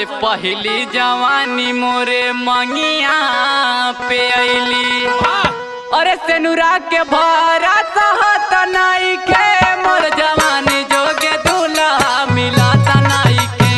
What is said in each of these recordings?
अरे पहली जवानी मोरे मंगिया पे अली। अरे सेनुरा के भरा सहत नाई के मोर जवानी जोगे दूल्हा मिला तनाई के।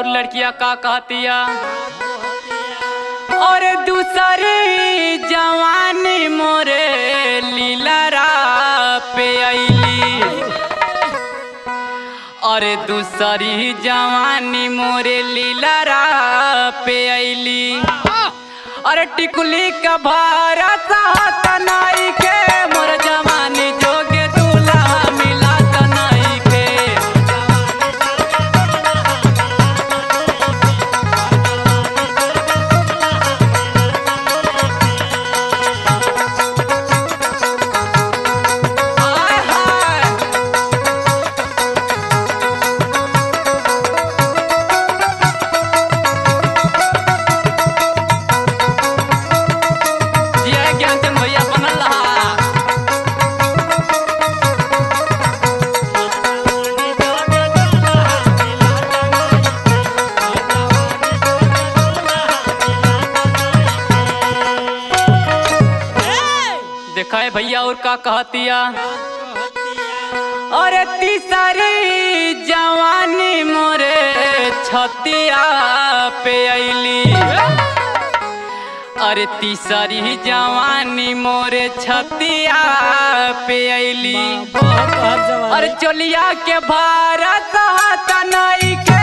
लड़कियां का कहतिया और दूसरी जवानी मोरे लीलरा पे अली। अरे दूसरी जवानी मोरे लीलरा पे अली। अरे टिकुली का भारा सहत नाई के मोर जवानी जोगे दूल्हा मिला तनाई के। देखा है भैया और का कहतिया। अरे तीसरी जवानी मोरे छतिया पे अली। अरे तीसरी जवानी मोरे छतिया पे अली। अरे चोलिया के भारत नाई के